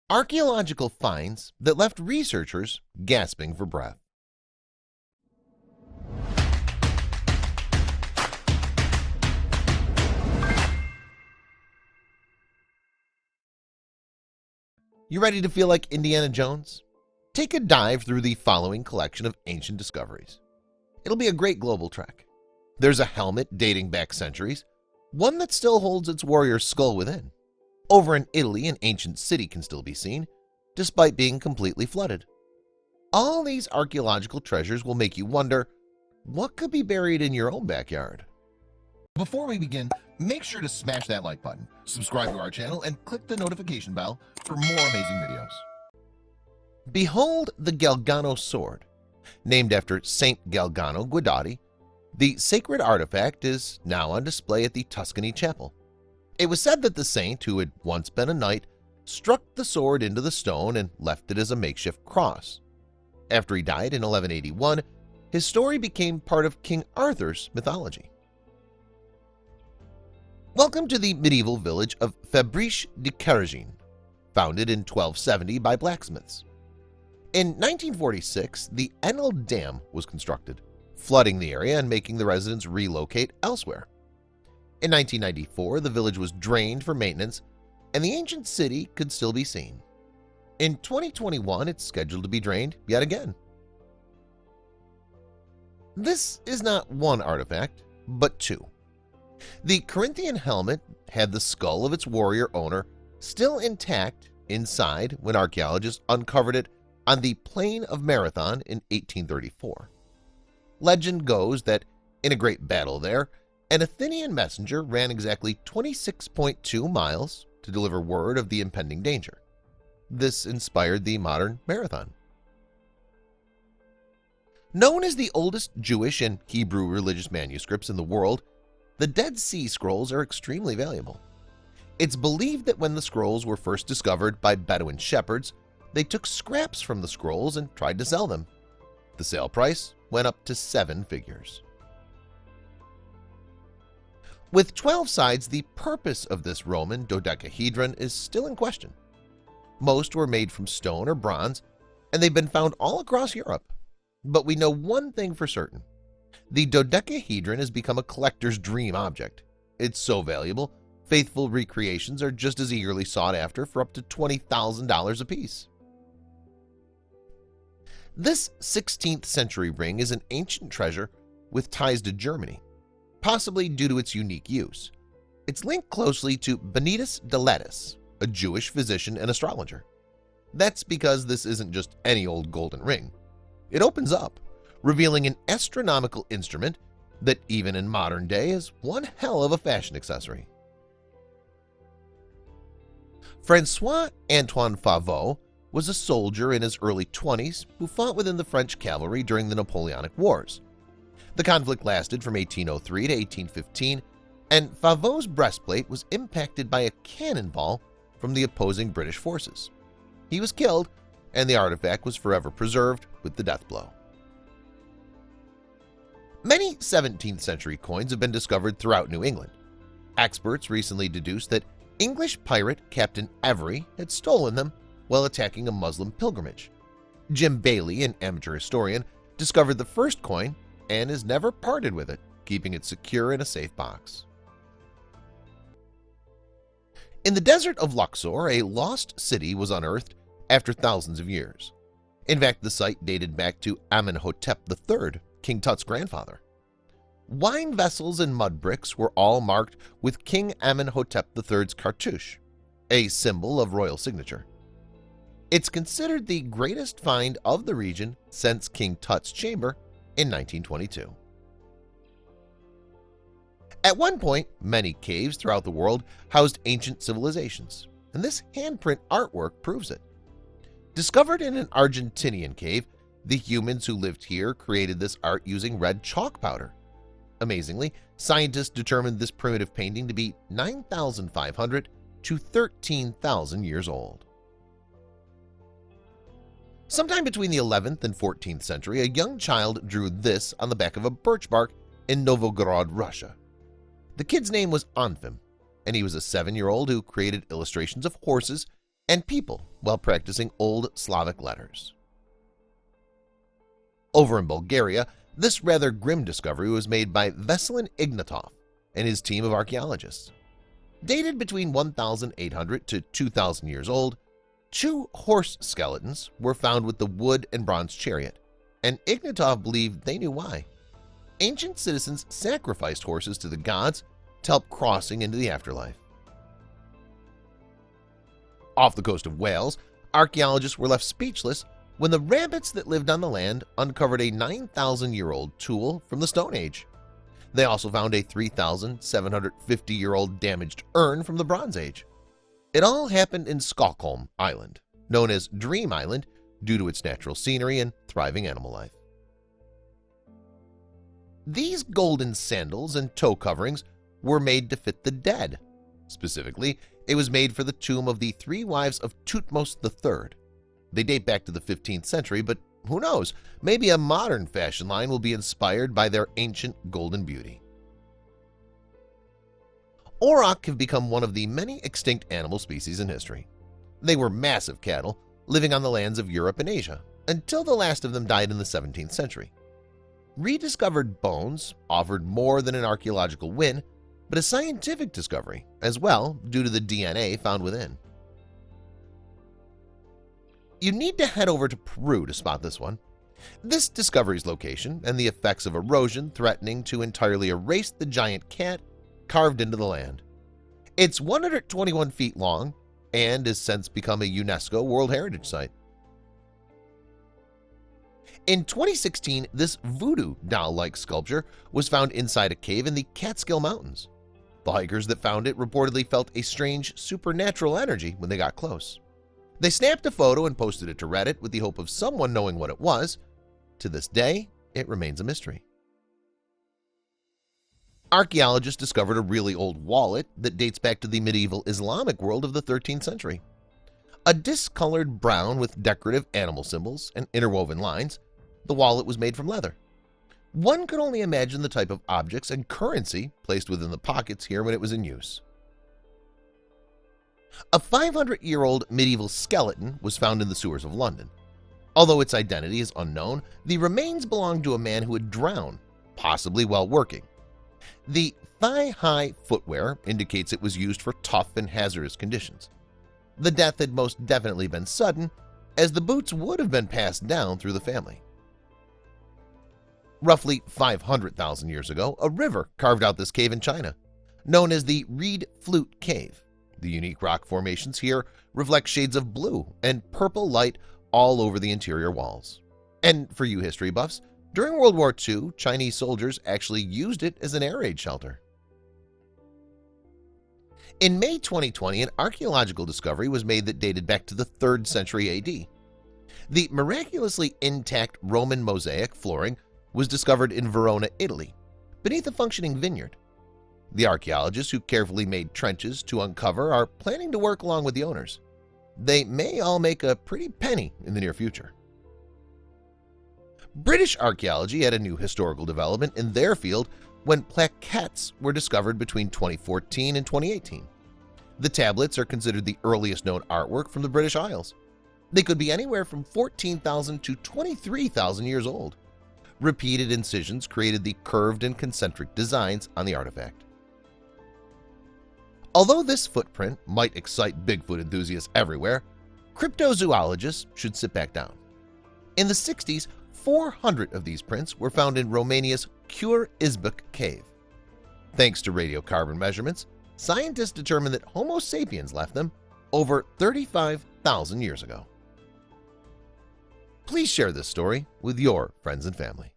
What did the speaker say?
Archaeological finds that left researchers gasping for breath. You ready to feel like Indiana Jones? Take a dive through the following collection of ancient discoveries. It'll be a great global trek. There's a helmet dating back centuries, one that still holds its warrior's skull within. Over in Italy, an ancient city can still be seen, despite being completely flooded. All these archaeological treasures will make you wonder, what could be buried in your own backyard? Before we begin, make sure to smash that like button, subscribe to our channel, and click the notification bell for more amazing videos. Behold the Galgano Sword. Named after Saint Galgano Guidati, the sacred artifact is now on display at the Tuscany Chapel. It was said that the saint, who had once been a knight, struck the sword into the stone and left it as a makeshift cross. After he died in 1181, his story became part of King Arthur's mythology. Welcome to the medieval village of Fabrice de Carajin, founded in 1270 by blacksmiths. In 1946, the Enel Dam was constructed, flooding the area and making the residents relocate elsewhere. In 1994, the village was drained for maintenance, and the ancient city could still be seen. In 2021, it's scheduled to be drained yet again. This is not one artifact, but two. The Corinthian helmet had the skull of its warrior owner still intact inside when archaeologists uncovered it on the plain of Marathon in 1834. Legend goes that in a great battle there, an Athenian messenger ran exactly 26.2 miles to deliver word of the impending danger. This inspired the modern marathon. Known as the oldest Jewish and Hebrew religious manuscripts in the world, the Dead Sea Scrolls are extremely valuable. It's believed that when the scrolls were first discovered by Bedouin shepherds, they took scraps from the scrolls and tried to sell them. The sale price went up to 7 figures. With 12 sides, the purpose of this Roman dodecahedron is still in question. Most were made from stone or bronze, and they've been found all across Europe. But we know one thing for certain. The dodecahedron has become a collector's dream object. It's so valuable, faithful recreations are just as eagerly sought after for up to $20,000 apiece. This 16th century ring is an ancient treasure with ties to Germany, possibly due to its unique use. It's linked closely to Benitus de Lattis, a Jewish physician and astrologer. That's because this isn't just any old golden ring. It opens up, revealing an astronomical instrument that even in modern day is one hell of a fashion accessory. François-Antoine Favot was a soldier in his early 20s who fought within the French cavalry during the Napoleonic Wars. The conflict lasted from 1803 to 1815, and Favot's breastplate was impacted by a cannonball from the opposing British forces. He was killed, and the artifact was forever preserved with the death blow. Many 17th century coins have been discovered throughout New England. Experts recently deduced that English pirate Captain Avery had stolen them while attacking a Muslim pilgrimage. Jim Bailey, an amateur historian, discovered the first coin and has never parted with it, keeping it secure in a safe box. In the desert of Luxor, a lost city was unearthed after thousands of years. In fact, the site dated back to Amenhotep III, King Tut's grandfather. Wine vessels and mud bricks were all marked with King Amenhotep III's cartouche, a symbol of royal signature. It's considered the greatest find of the region since King Tut's chamber in 1922. At one point, many caves throughout the world housed ancient civilizations, and this handprint artwork proves it. Discovered in an Argentinian cave, the humans who lived here created this art using red chalk powder. Amazingly, scientists determined this primitive painting to be 9,500 to 13,000 years old. Sometime between the 11th and 14th century, a young child drew this on the back of a birch bark in Novgorod, Russia. The kid's name was Anfim, and he was a 7-year-old who created illustrations of horses and people while practicing Old Slavic letters. Over in Bulgaria, this rather grim discovery was made by Veselin Ignatov and his team of archaeologists. Dated between 1,800 to 2,000 years old, 2 horse skeletons were found with the wood and bronze chariot, and Ignatov believed they knew why. Ancient citizens sacrificed horses to the gods to help crossing into the afterlife. Off the coast of Wales, archaeologists were left speechless when the rabbits that lived on the land uncovered a 9,000-year-old tool from the Stone Age. They also found a 3,750-year-old damaged urn from the Bronze Age. It all happened in Stockholm Island, known as Dream Island due to its natural scenery and thriving animal life. These golden sandals and toe coverings were made to fit the dead. Specifically, it was made for the tomb of the 3 wives of Thutmose III. They date back to the 15th century, but who knows, maybe a modern fashion line will be inspired by their ancient golden beauty. Auroch have become one of the many extinct animal species in history. They were massive cattle living on the lands of Europe and Asia until the last of them died in the 17th century. Rediscovered bones offered more than an archaeological win, but a scientific discovery as well due to the DNA found within. You need to head over to Peru to spot this one. This discovery's location and the effects of erosion threatening to entirely erase the giant cat carved into the land. It's 121 feet long and has since become a UNESCO World Heritage Site. In 2016, this voodoo doll-like sculpture was found inside a cave in the Catskill Mountains. The hikers that found it reportedly felt a strange supernatural energy when they got close. They snapped a photo and posted it to Reddit with the hope of someone knowing what it was. To this day, it remains a mystery. Archaeologists discovered a really old wallet that dates back to the medieval Islamic world of the 13th century. A discolored brown with decorative animal symbols and interwoven lines, the wallet was made from leather. One could only imagine the type of objects and currency placed within the pockets here when it was in use. A 500-year-old medieval skeleton was found in the sewers of London. Although its identity is unknown, the remains belonged to a man who had drowned, possibly while working. The thigh-high footwear indicates it was used for tough and hazardous conditions. The death had most definitely been sudden, as the boots would have been passed down through the family. Roughly 500,000 years ago, a river carved out this cave in China, known as the Reed Flute Cave. The unique rock formations here reflect shades of blue and purple light all over the interior walls. And for you history buffs, during World War II, Chinese soldiers actually used it as an air raid shelter. In May 2020, an archaeological discovery was made that dated back to the 3rd century AD. The miraculously intact Roman mosaic flooring was discovered in Verona, Italy, beneath a functioning vineyard. The archaeologists who carefully made trenches to uncover are planning to work along with the owners. They may all make a pretty penny in the near future. British archaeology had a new historical development in their field when plaquettes were discovered between 2014 and 2018. The tablets are considered the earliest known artwork from the British Isles. They could be anywhere from 14,000 to 23,000 years old. Repeated incisions created the curved and concentric designs on the artifact. Although this footprint might excite Bigfoot enthusiasts everywhere, cryptozoologists should sit back down. In the 60s, 400 of these prints were found in Romania's Cur Izbuc cave. Thanks to radiocarbon measurements, scientists determined that Homo sapiens left them over 35,000 years ago. Please share this story with your friends and family.